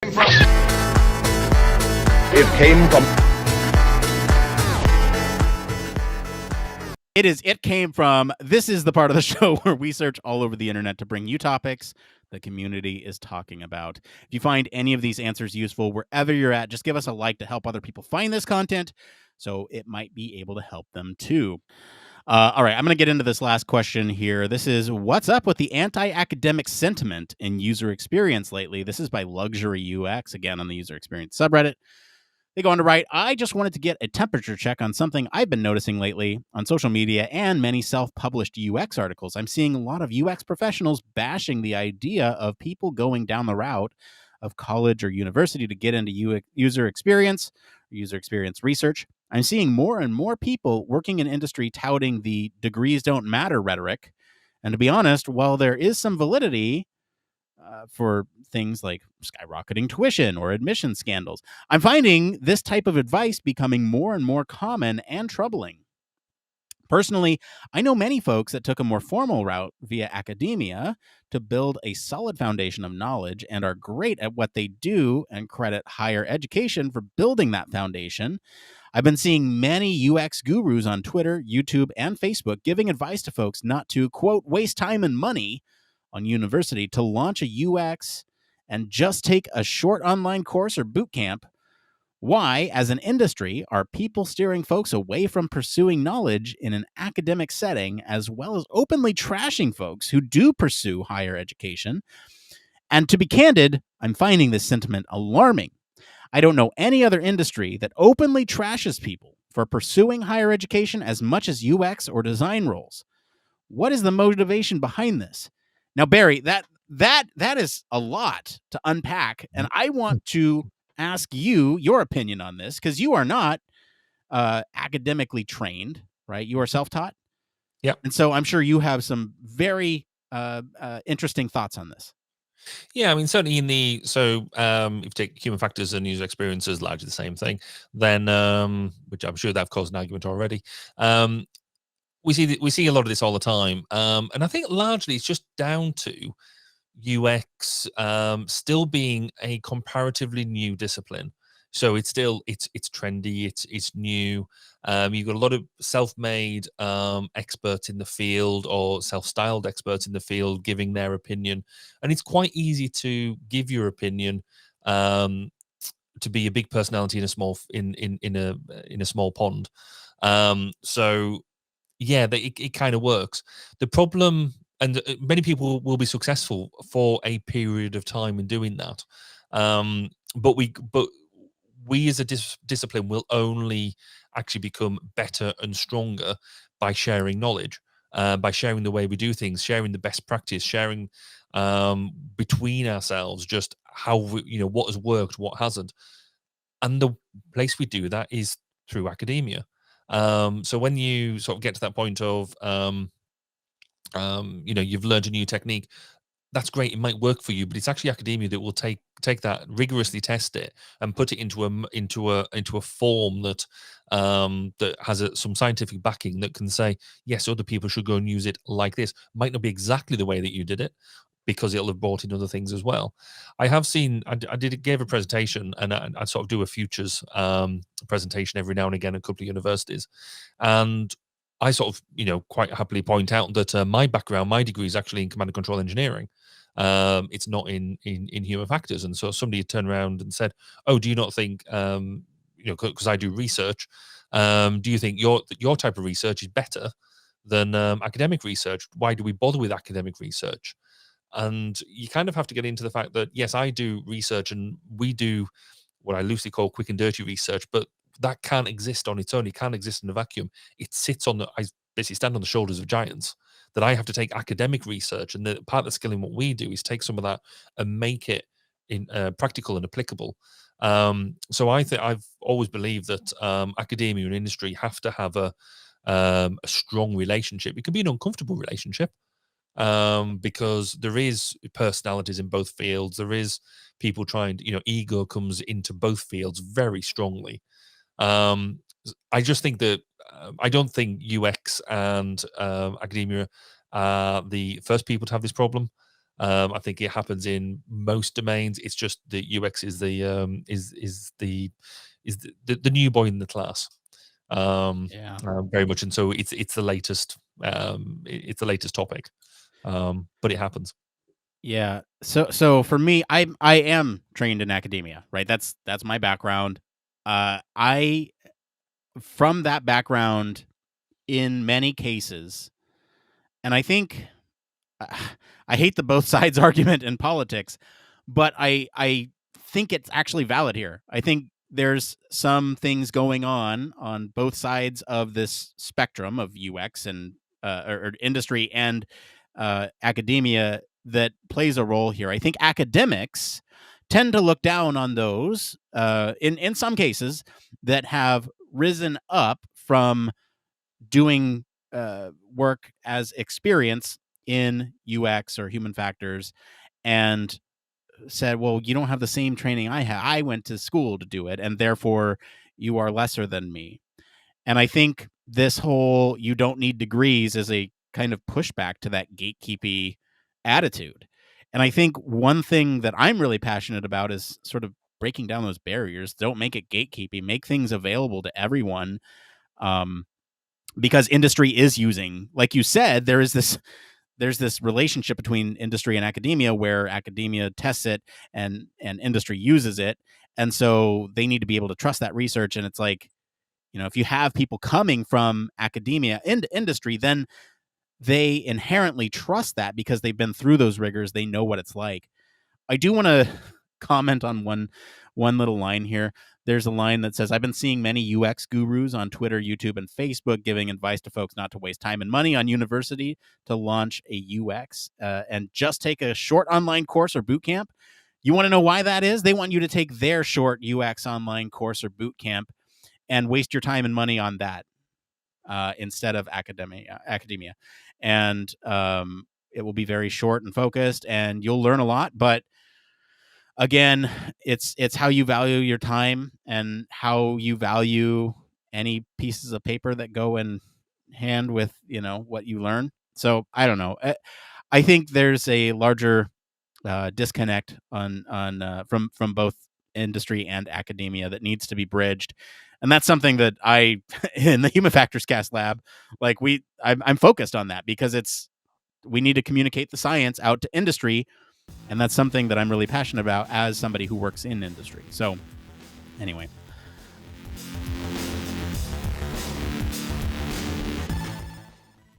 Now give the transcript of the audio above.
It came from. It came from. This is the part of the show where we search all over the internet to bring you topics the community is talking about. If you find any of these answers useful wherever you're at, just give us a like to help other people find this content so it might be able to help them too. All right, I'm going to get into this last question here. This is, what's up with the anti-academic sentiment in user experience lately? This is by Luxury UX, again on the user experience subreddit. They go on to write, I just wanted to get a temperature check on something I've been noticing lately on social media and many self-published UX articles. I'm seeing a lot of UX professionals bashing the idea of people going down the route of college or university to get into user experience research. I'm seeing more and more people working in industry touting the degrees don't matter rhetoric. And to be honest, while there is some validity for things like skyrocketing tuition or admission scandals, I'm finding this type of advice becoming more and more common and troubling. Personally, I know many folks that took a more formal route via academia to build a solid foundation of knowledge and are great at what they do and credit higher education for building that foundation. I've been seeing many UX gurus on Twitter, YouTube, and Facebook giving advice to folks not to, quote, waste time and money on university to launch a UX and just take a short online course or boot camp. Why, as an industry, are people steering folks away from pursuing knowledge in an academic setting, as well as openly trashing folks who do pursue higher education? And to be candid, I'm finding this sentiment alarming. I don't know any other industry that openly trashes people for pursuing higher education as much as UX or design roles. What is the motivation behind this? Now, Barry, that is a lot to unpack, and I want to ask you your opinion on this because you are not academically trained, right? You are self-taught. Yep. And so I'm sure you have some very interesting thoughts on this. Yeah, I mean, certainly if you take human factors and user experience as largely the same thing, then which I'm sure they've caused an argument already. We see a lot of this all the time, and I think largely it's just down to UX still being a comparatively new discipline. So it's trendy, it's new. You've got a lot of self-made experts in the field or self-styled experts in the field giving their opinion, and it's quite easy to give your opinion to be a big personality in a small in a small pond. So yeah, it kind of works. The problem, and many people will be successful for a period of time in doing that, but we as a discipline will only actually become better and stronger by sharing knowledge, by sharing the way we do things, sharing the best practice, sharing between ourselves just how what has worked, what hasn't, and the place we do that is through academia. So when you sort of get to that point of you've learned a new technique, that's great, it might work for you, but it's actually academia that will take that, rigorously test it, and put it into a form that that has some scientific backing that can say yes, other people should go and use it like this. Might not be exactly the way that you did it, because it'll have brought in other things as well. I have seen, I gave a presentation, and I sort of do a futures presentation every now and again at a couple of universities, and I sort of, quite happily point out that my background, my degree is actually in command and control engineering. It's not in human factors. And so somebody had turned around and said, "Oh, do you not think, because I do research, do you think your type of research is better than academic research? Why do we bother with academic research?" And you kind of have to get into the fact that yes, I do research, and we do what I loosely call quick and dirty research, but that can't exist on its own. It can't exist in a vacuum. It sits on I basically stand on the shoulders of giants. That I have to take academic research, and the part of the skill in what we do is take some of that and make it in practical and applicable. So I think I've always believed that academia and industry have to have a strong relationship. It can be an uncomfortable relationship, because there is personalities in both fields. There is people trying to, ego comes into both fields very strongly. I just think that I don't think UX and academia are the first people to have this problem. I think it happens in most domains. It's just the UX is the new boy in the class. Very much, and so it's the latest. It's the latest topic, but it happens. Yeah. So for me, I am trained in academia, right? That's my background. I from that background, in many cases, and I think I hate the both sides argument in politics, but I think it's actually valid here. I think there's some things going on both sides of this spectrum of UX and or industry and academia that plays a role here. I think academics tend to look down on those in some cases that have risen up from doing work as experience in UX or human factors and said, well, you don't have the same training I have. I went to school to do it, and therefore you are lesser than me. And I think this whole you don't need degrees is a kind of pushback to that gatekeepy attitude. And I think one thing that I'm really passionate about is sort of breaking down those barriers. Don't make it gatekeepy. Make things available to everyone. Because industry is using, like you said, there's this relationship between industry and academia where academia tests it and industry uses it. And so they need to be able to trust that research. And it's like, if you have people coming from academia into industry, then they inherently trust that because they've been through those rigors. They know what it's like. I do want to comment on one little line here. There's a line that says, I've been seeing many UX gurus on Twitter, YouTube, and Facebook giving advice to folks not to waste time and money on university to launch a UX and just take a short online course or boot camp. You want to know why that is? They want you to take their short UX online course or boot camp and waste your time and money on that instead of academia. And it will be very short and focused, and you'll learn a lot, but again, it's how you value your time and how you value any pieces of paper that go in hand with what you learn. So I don't know. I think there's a larger disconnect from both industry and academia that needs to be bridged, and that's something that I in the Human Factors Cast Lab, like I'm focused on that because we need to communicate the science out to industry. And that's something that I'm really passionate about as somebody who works in industry. So anyway,